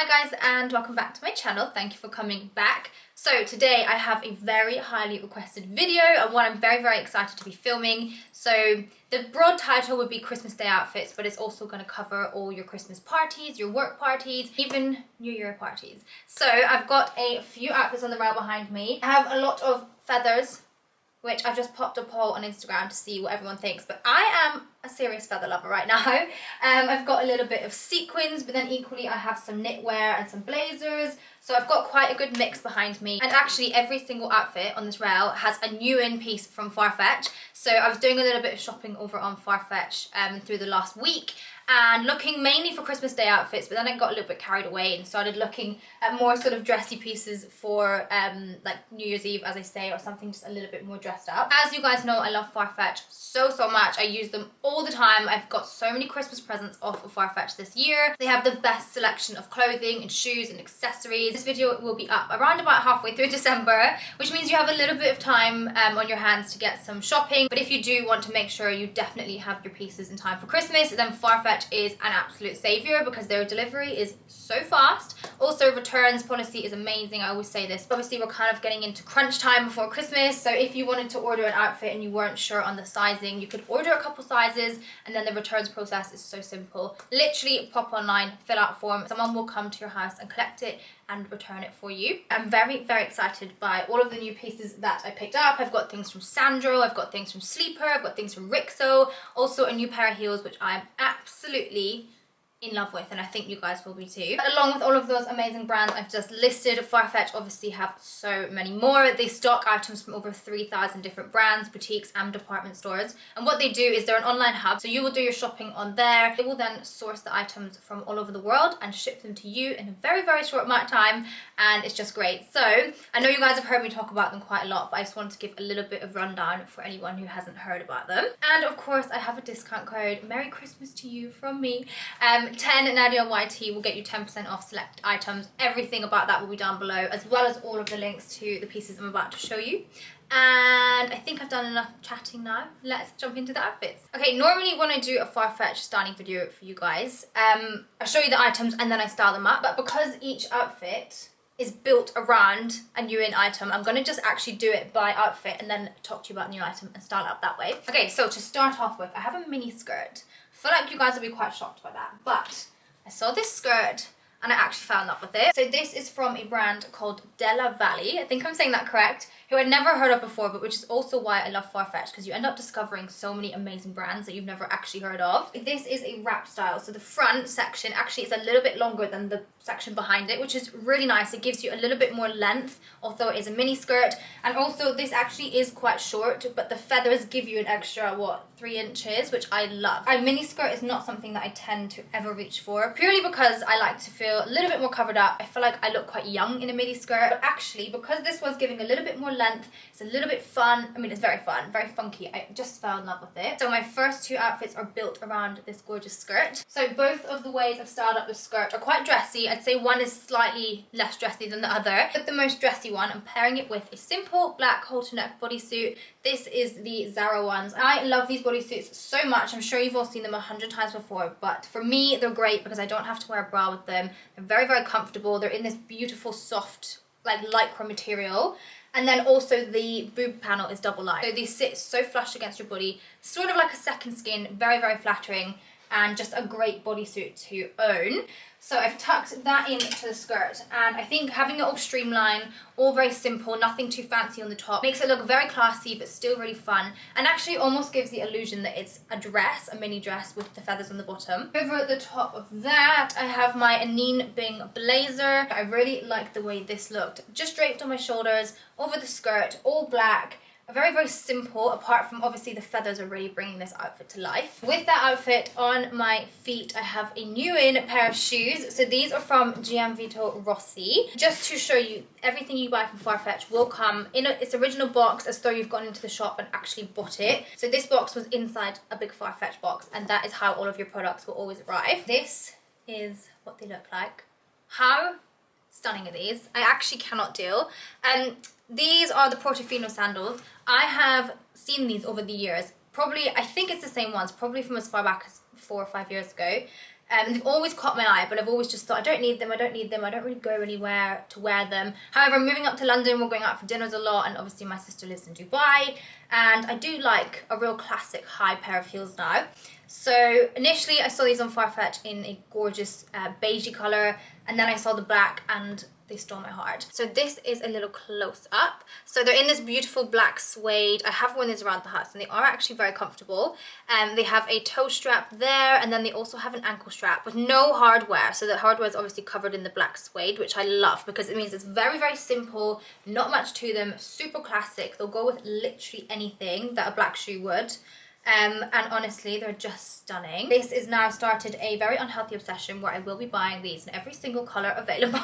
Hi guys and welcome back to my channel. Thank you for coming back. So today I have a very highly requested video and one I'm very excited to be filming. So the broad title would be Christmas Day outfits, but it's also going to cover all your Christmas parties, your work parties, even New Year parties. So I've got a few outfits on the rail behind me. I have a lot of feathers, which I've just popped a poll on Instagram to see what everyone thinks, but I am a serious feather lover right now. I've got a little bit of sequins, but then equally I have some knitwear and some blazers, so I've got quite a good mix behind me. And actually every single outfit on this rail has a new in piece from Farfetch, so I was doing a little bit of shopping over on Farfetch through the last week, and looking mainly for Christmas Day outfits, but then I got a little bit carried away and started looking at more sort of dressy pieces for like New Year's Eve, as I say, or something just a little bit more dressed up. As you guys know, I love Farfetch so much. I use them all the time. I've got so many Christmas presents off of Farfetch this year. They have the best selection of clothing and shoes and accessories. This video will be up around about halfway through December, which means you have a little bit of time on your hands to get some shopping. But if you do want to make sure you definitely have your pieces in time for Christmas, then Farfetch is an absolute savior because their delivery is so fast. Also, returns policy is amazing. I always say this. Obviously, we're kind of getting into crunch time before Christmas, so if you wanted to order an outfit and you weren't sure on the sizing, you could order a couple sizes, and then the returns process is so simple. Literally pop online, fill out a form, someone will come to your house and collect it and return it for you. I'm very excited by all of the new pieces that I picked up. I've got things from Sandro, I've got things from Sleeper, I've got things from Rixo, also a new pair of heels which I'm absolutely in love with, and I think you guys will be too. But along with all of those amazing brands I've just listed, Farfetch obviously have so many more. They stock items from over 3,000 different brands, boutiques and department stores, and what they do is they're an online hub, so you will do your shopping on there. They will then source the items from all over the world and ship them to you in a very short amount of time, and it's just great. So I know you guys have heard me talk about them quite a lot, but I just wanted to give a little bit of rundown for anyone who hasn't heard about them. And of course I have a discount code, Merry Christmas to you from me. 10 Nadia Anya will get you 10% off select items. Everything about that will be down below, as well as all of the links to the pieces I'm about to show you. And I think I've done enough chatting now. Let's jump into the outfits. Okay, normally when I do a Farfetch styling video for you guys, I show you the items and then I style them up. But because each outfit is built around a new in item, I'm gonna just actually do it by outfit and then talk to you about new item and style it up that way. Okay, so to start off with, I have a mini skirt. I feel like you guys will be quite shocked by that, but I saw this skirt and I actually fell in love with it. So this is from a brand called Della Valley, I think I'm saying that correct, who I'd never heard of before, but which is also why I love Farfetch, because you end up discovering so many amazing brands that you've never actually heard of. This is a wrap style, so the front section actually is a little bit longer than the section behind it, which is really nice. It gives you a little bit more length, although it is a mini skirt. And also this actually is quite short, but the feathers give you an extra, what, 3 inches, which I love. A mini skirt is not something that I tend to ever reach for, purely because I like to feel a little bit more covered up. I feel like I look quite young in a mini skirt, but actually because this one's giving a little bit more length, it's a little bit fun. I mean, it's very fun, very funky. I just fell in love with it. So my first two outfits are built around this gorgeous skirt. So both of the ways I've styled up the skirt are quite dressy. I'd say one is slightly less dressy than the other. But the most dressy one, I'm pairing it with a simple black halter neck bodysuit. This is the Zara ones. I love these bodysuits so much. I'm sure you've all seen them 100 times before, but for me, they're great because I don't have to wear a bra with them. They're very comfortable. They're in this beautiful, soft, like lycra material. And then also the boob panel is double lined. So these sit so flush against your body, sort of like a second skin, very flattering, and just a great bodysuit to own. So I've tucked that into the skirt, and I think having it all streamlined, all very simple, nothing too fancy on the top, makes it look very classy but still really fun, and actually almost gives the illusion that it's a dress, a mini dress with the feathers on the bottom. Over at the top of that, I have my Anine Bing blazer. I really like the way this looked. Just draped on my shoulders, over the skirt, all black. Very simple, apart from obviously the feathers are really bringing this outfit to life. With that outfit on my feet, I have a new in pair of shoes. So these are from Gianvito Rossi. Just to show you, everything you buy from Farfetch will come in its original box, as though you've gone into the shop and actually bought it. So this box was inside a big Farfetch box, and that is how all of your products will always arrive. This is what they look like. How stunning are these? I actually cannot deal. These are the Portofino sandals. I have seen these over the years. Probably, I think it's the same ones, probably from as far back as 4 or 5 years ago. They've always caught my eye, but I've always just thought, I don't need them, I don't really go anywhere to wear them. However, I'm moving up to London, we're going out for dinners a lot, and obviously my sister lives in Dubai, and I do like a real classic high pair of heels now. So initially I saw these on Farfetch in a gorgeous beigey colour, and then I saw the black and they stole my heart. So this is a little close up. So they're in this beautiful black suede. I have worn these around the house and they are actually very comfortable. They have a toe strap there, and then they also have an ankle strap with no hardware. So the hardware is obviously covered in the black suede, which I love because it means it's very, very simple, not much to them, super classic. They'll go with literally anything that a black shoe would. And honestly, they're just stunning. This is now started a very unhealthy obsession where I will be buying these in every single colour available.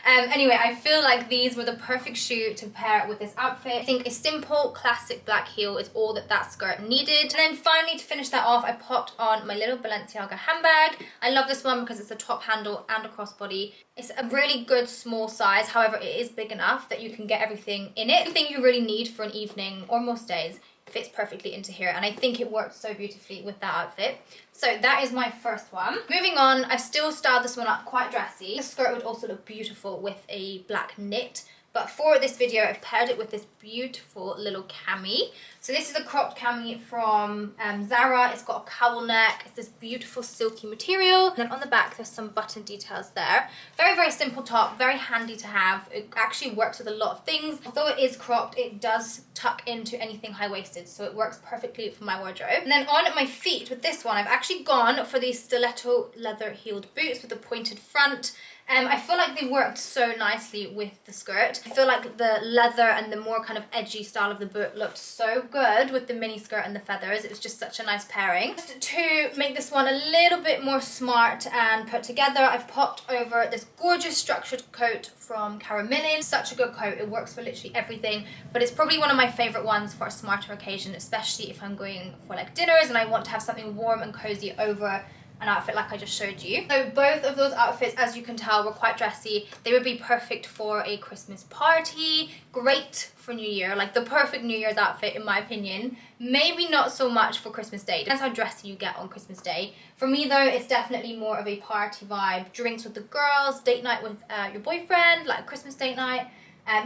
Anyway, I feel like these were the perfect shoe to pair with this outfit. I think a simple, classic black heel is all that that skirt needed. And then finally, to finish that off, I popped on my little Balenciaga handbag. I love this one because it's a top handle and a crossbody. It's a really good small size, however, it is big enough that you can get everything in it. Everything you really need for an evening, or most days, fits perfectly into here, and I think it works so beautifully with that outfit. So that is my first one. Moving on, I've still styled this one up quite dressy. The skirt would also look beautiful with a black knit, but for this video I've paired it with this beautiful little cami. So this is a cropped cami from Zara. It's got a cowl neck. It's this beautiful silky material. And then on the back there's some button details there. Very, very simple top, very handy to have. It actually works with a lot of things. Although it is cropped, it does tuck into anything high-waisted, so it works perfectly for my wardrobe. And then on my feet with this one, I've actually gone for these stiletto leather heeled boots with a pointed front. I feel like they worked so nicely with the skirt. I feel like the leather and the more kind of edgy style of the boot looked so good with the mini skirt and the feathers. It was just such a nice pairing. Just to make this one a little bit more smart and put together, I've popped over this gorgeous structured coat from Cara Millen. Such a good coat. It works for literally everything, but it's probably one of my favorite ones for a smarter occasion, especially if I'm going for like dinners and I want to have something warm and cozy over an outfit like I just showed you. So both of those outfits, as you can tell, were quite dressy. They would be perfect for a Christmas party, great for New Year, like the perfect New Year's outfit in my opinion. Maybe not so much for Christmas Day. Depends how dressy you get on Christmas Day. For me though, it's definitely more of a party vibe. Drinks with the girls, date night with your boyfriend, like Christmas date night.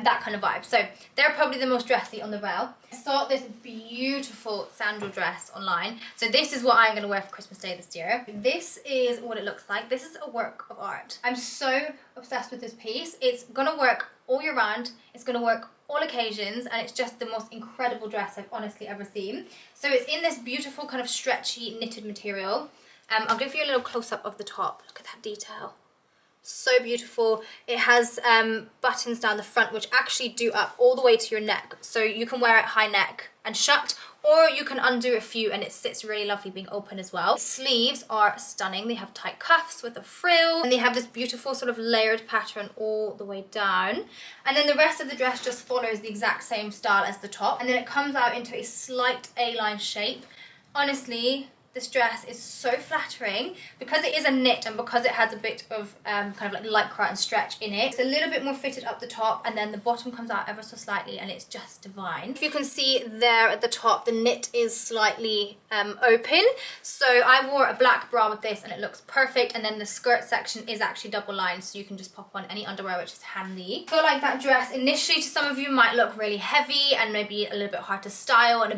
That kind of vibe. So they're probably the most dressy on the rail. I saw this beautiful sandal dress online. So this is what I'm going to wear for Christmas Day this year. This is what it looks like. This is a work of art. I'm so obsessed with this piece. It's going to work all year round. It's going to work all occasions, and it's just the most incredible dress I've honestly ever seen. So it's in this beautiful kind of stretchy knitted material. I'll give you a little close-up of the top. Look at that detail. So beautiful. It has buttons down the front which actually do up all the way to your neck, so you can wear it high neck and shut, or you can undo a few and it sits really lovely being open as well. The sleeves are stunning. They have tight cuffs with a frill, and they have this beautiful sort of layered pattern all the way down, and then the rest of the dress just follows the exact same style as the top, and then it comes out into a slight A-line shape. Honestly, this dress is so flattering because it is a knit and because it has a bit of kind of like lycra and stretch in it. It's a little bit more fitted up the top, and then the bottom comes out ever so slightly, and it's just divine. If you can see there at the top, the knit is slightly open. So I wore a black bra with this and it looks perfect, and then the skirt section is actually double lined, so you can just pop on any underwear, which is handy. I feel like that dress initially to some of you might look really heavy and maybe a little bit hard to style and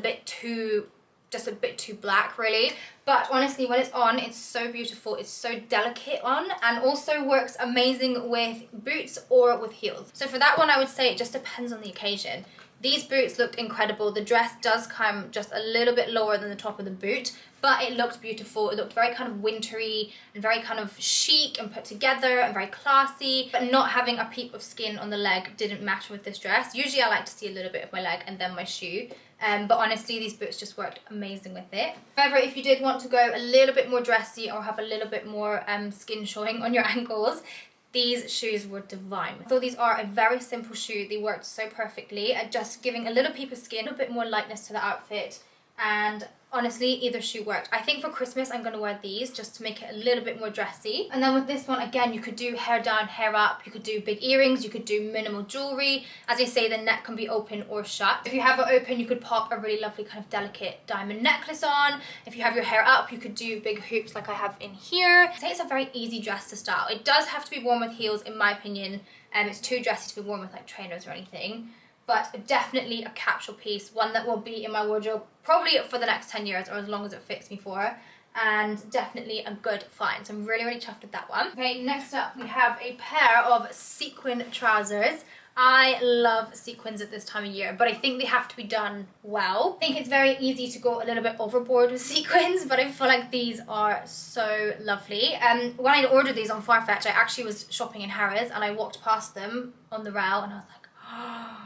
just a bit too black really, but honestly when it's on, it's so beautiful. It's so delicate on, and also works amazing with boots or with heels. So for that one I would say it just depends on the occasion. These boots looked incredible. The dress does come just a little bit lower than the top of the boot, but it looked beautiful. It looked very kind of wintry and very kind of chic and put together and very classy, but not having a peep of skin on the leg didn't matter with this dress. Usually I like to see a little bit of my leg and then my shoe. But honestly, these boots just worked amazing with it. However, if you did want to go a little bit more dressy or have a little bit more skin showing on your ankles, these shoes were divine. I thought these are a very simple shoe. They worked so perfectly at just giving a little peep of skin, a bit more lightness to the outfit, and honestly, either shoe worked. I think for Christmas I'm going to wear these just to make it a little bit more dressy. And then with this one, again, you could do hair down, hair up, you could do big earrings, you could do minimal jewelry. As I say, the neck can be open or shut. If you have it open, you could pop a really lovely kind of delicate diamond necklace on. If you have your hair up, you could do big hoops like I have in here. I'd say it's a very easy dress to style. It does have to be worn with heels, in my opinion. It's too dressy to be worn with like trainers or anything. But definitely a capsule piece, one that will be in my wardrobe probably for the next 10 years or as long as it fits me for, and definitely a good find. So I'm really, really chuffed with that one. Okay, next up we have a pair of sequin trousers. I love sequins at this time of year, but I think they have to be done well. I think it's very easy to go a little bit overboard with sequins, but I feel like these are so lovely. When I ordered these on Farfetch, I actually was shopping in Harrods and I walked past them on the rail and I was like, oh,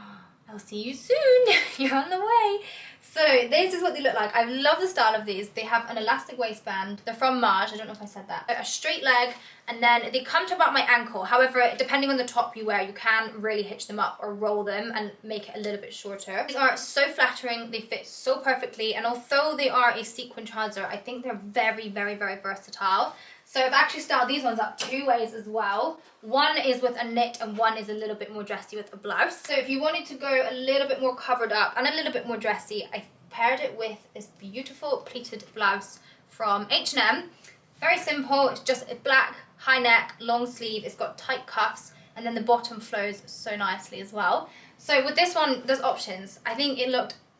I'll see you soon, you're on the way. So this is what they look like. I love the style of these. They have an elastic waistband. They're from Maj, I don't know if I said that. A straight leg, and then they come to about my ankle. However, depending on the top you wear, you can really hitch them up or roll them and make it a little bit shorter. These are so flattering, they fit so perfectly, and although they are a sequin trouser, I think they're very, very, very versatile. So I've actually styled these ones up two ways as well. One is with a knit and one is a little bit more dressy with a blouse. So if you wanted to go a little bit more covered up and a little bit more dressy, I paired it with this beautiful pleated blouse from H&M. Very simple, it's just a black, high neck, long sleeve, it's got tight cuffs, and then the bottom flows so nicely as well. So with this one, there's options. I think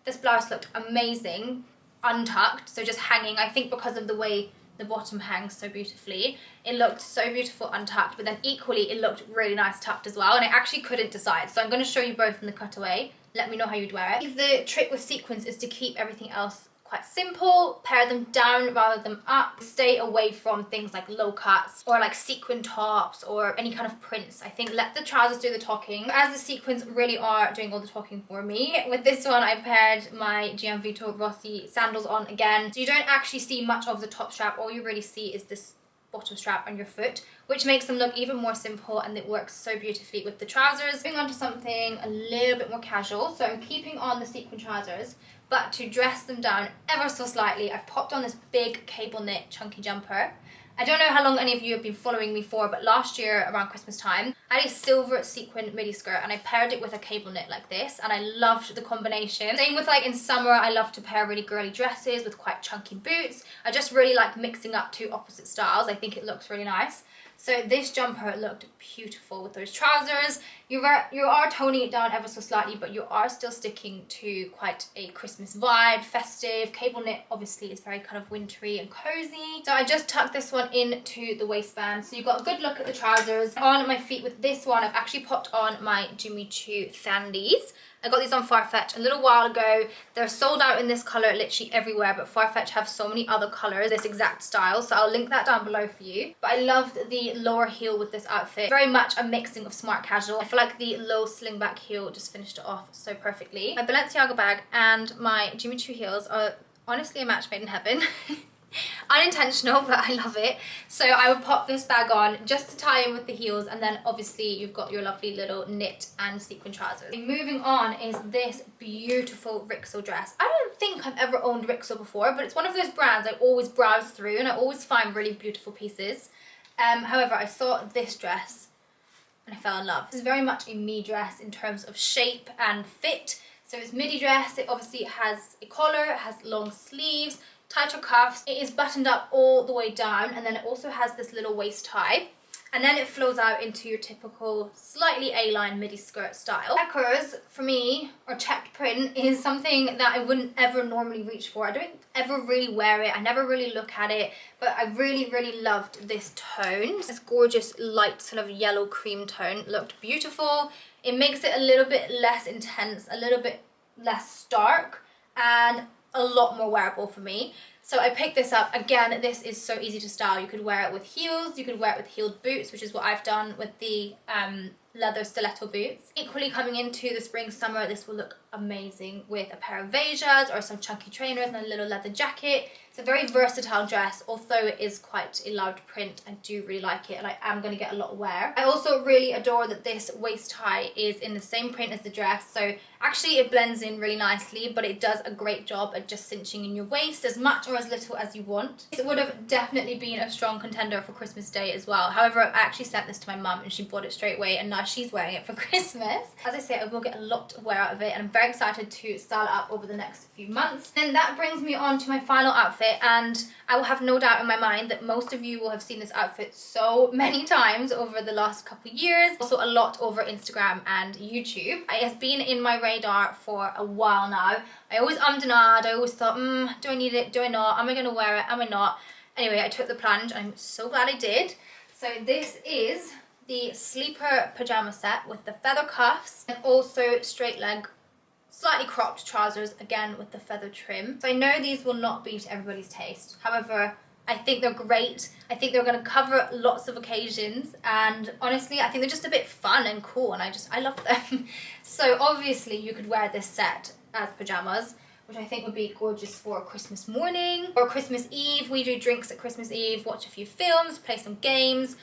this blouse looked amazing, untucked, so just hanging, I think because of the way the bottom hangs so beautifully. It looked so beautiful untucked, but then equally it looked really nice tucked as well, and I actually couldn't decide. So I'm going to show you both in the cutaway. Let me know how you'd wear it. The trick with sequins is to keep everything else quite simple, pair them down rather than up, stay away from things like low cuts or like sequin tops or any kind of prints. I think let the trousers do the talking, as the sequins really are doing all the talking for me. With this one, I paired my Gianvito Rossi sandals on again, so you don't actually see much of the top strap. All you really see is this bottom strap on your foot, which makes them look even more simple, and it works so beautifully with the trousers. Moving on to something a little bit more casual, so I'm keeping on the sequin trousers, but to dress them down ever so slightly, I've popped on this big cable knit chunky jumper. I don't know how long any of you have been following me for, but last year around Christmas time, I had a silver sequin midi skirt and I paired it with a cable knit like this, and I loved the combination. Same with like in summer, I love to pair really girly dresses with quite chunky boots. I just really like mixing up two opposite styles. I think it looks really nice. So this jumper looked beautiful with those trousers. You are toning it down ever so slightly, but you are still sticking to quite a Christmas vibe, festive. Cable knit obviously is very kind of wintry and cozy. So I just tucked this one into the waistband. So you've got a good look at the trousers. On my feet with this one, I've actually popped on my Jimmy Choo Sandys. I got these on Farfetch a little while ago. They're sold out in this colour literally everywhere, but Farfetch have so many other colours, this exact style, so I'll link that down below for you. But I loved the lower heel with this outfit. Very much a mixing of smart casual. I feel like the low slingback heel just finished it off so perfectly. My Balenciaga bag and my Jimmy Choo heels are honestly a match made in heaven. Unintentional, but I love it. So I would pop this bag on just to tie in with the heels, and then obviously you've got your lovely little knit and sequin trousers. Moving on is this beautiful Rixel dress. I don't think I've ever owned Rixel before, but it's one of those brands I always browse through and I always find really beautiful pieces. However, I saw this dress and I fell in love. This is very much a me dress in terms of shape and fit. So it's midi dress. It obviously has a collar, it has long sleeves, tighter cuffs. It is buttoned up all the way down, and then it also has this little waist tie, and then it flows out into your typical slightly A-line midi skirt style. Checkers for me, or checked print, is something that I wouldn't ever normally reach for. I don't ever really wear it, I never really look at it, but I really, really loved this tone. This gorgeous light sort of yellow cream tone looked beautiful. It makes it a little bit less intense, a little bit less stark, and a lot more wearable for me. So I picked this up. Again, this is so easy to style. You could wear it with heels, you could wear it with heeled boots, which is what I've done with the leather stiletto boots. Equally, coming into the spring summer, this will look amazing with a pair of Vejas or some chunky trainers and a little leather jacket. It's a very versatile dress, although it is quite a loud print. I do really like it and I am going to get a lot of wear. I also really adore that this waist tie is in the same print as the dress, so actually it blends in really nicely, but it does a great job at just cinching in your waist as much or as little as you want. It would have definitely been a strong contender for Christmas Day as well. However, I actually sent this to my mum and she bought it straight away, and now she's wearing it for Christmas. As I say, I will get a lot of wear out of it and I'm very excited to style it up over the next few months. And that brings me on to my final outfit, and I will have no doubt in my mind that most of you will have seen this outfit so many times over the last couple of years, also a lot over Instagram and YouTube. It has been in my radar for a while now. I always ummed and ahed. I always thought, do I need it? Do I not? Am I going to wear it? Am I not? Anyway, I took the plunge. I'm so glad I did. So this is the sleeper pajama set with the feather cuffs and also straight leg, slightly cropped trousers, again with the feather trim. So I know these will not be to everybody's taste. However, I think they're great. I think they're going to cover lots of occasions, and honestly I think they're just a bit fun and cool, and I love them. So obviously you could wear this set as pajamas, which I think would be gorgeous for Christmas morning or Christmas Eve. We do drinks at Christmas Eve, watch a few films, play some games,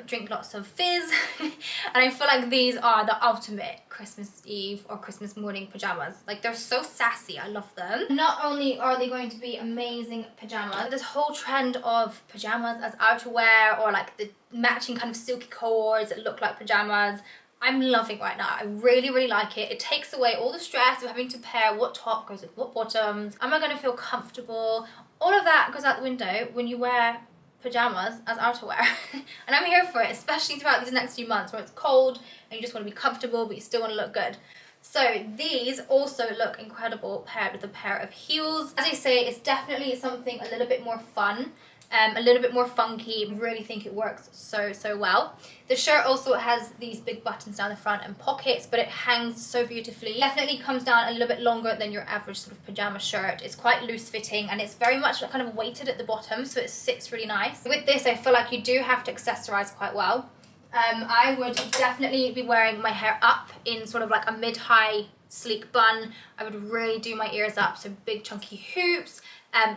drink lots of fizz. And I feel like these are the ultimate Christmas Eve or Christmas morning pajamas. Like, they're so sassy, I love them. Not only are they going to be amazing pajamas, this whole trend of pajamas as outerwear, or like the matching kind of silky cords that look like pajamas, I'm loving right now. I really, really like it. It takes away all the stress of having to pair what top goes with what bottoms. Am I going to feel comfortable? All of that goes out the window when you wear pajamas as outerwear. And I'm here for it, especially throughout these next few months where it's cold and you just want to be comfortable but you still want to look good. So these also look incredible paired with a pair of heels. As I say, it's definitely something a little bit more fun, a little bit more funky. I really think it works so well. The shirt also has these big buttons down the front and pockets, but it hangs so beautifully. Definitely comes down a little bit longer than your average sort of pajama shirt. It's quite loose fitting and it's very much kind of weighted at the bottom, so it sits really nice. With this, I feel like you do have to accessorize quite well. I would definitely be wearing my hair up in sort of like a mid-high sleek bun. I would really do my ears up, so big chunky hoops.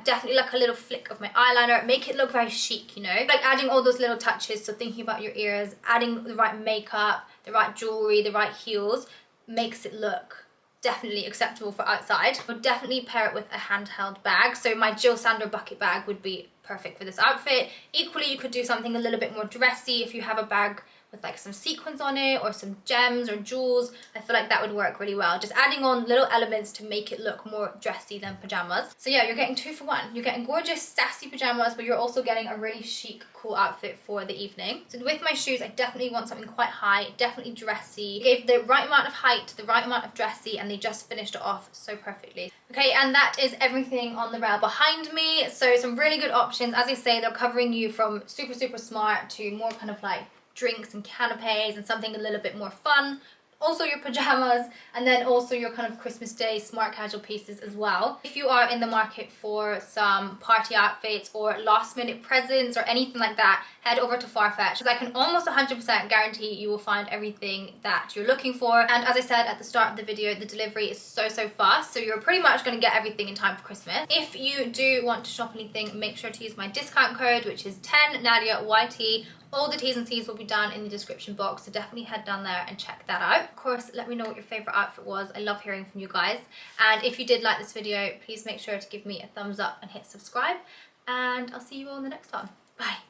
Definitely like a little flick of my eyeliner, make it look very chic, you know, like adding all those little touches. So thinking about your ears, adding the right makeup, the right jewelry, the right heels makes it look definitely acceptable for outside. I would definitely pair it with a handheld bag, so my Jill Sander bucket bag would be perfect for this outfit. Equally, you could do something a little bit more dressy if you have a bag with like some sequins on it or some gems or jewels. I feel like that would work really well, just adding on little elements to make it look more dressy than pajamas. So yeah, you're getting 2 for 1. You're getting gorgeous sassy pajamas, but you're also getting a really chic, cool outfit for the evening. So with my shoes, I definitely want something quite high, definitely dressy. Gave the right amount of height, the right amount of dressy, and they just finished it off so perfectly. Okay, and that is everything on the rail behind me. So some really good options. As I say, they're covering you from super smart to more kind of like drinks and canapes and something a little bit more fun. Also your pajamas, and then also your kind of Christmas Day smart casual pieces as well. If you are in the market for some party outfits or last minute presents or anything like that, head over to Farfetch, because I can almost 100% guarantee you will find everything that you're looking for. And as I said at the start of the video, the delivery is so fast, so you're pretty much going to get everything in time for Christmas. If you do want to shop anything, make sure to use my discount code, which is 10 Nadia YT. All the T's and C's will be down in the description box, so definitely head down there and check that out. Of course, let me know what your favourite outfit was. I love hearing from you guys. And if you did like this video, please make sure to give me a thumbs up and hit subscribe. And I'll see you all in the next one. Bye.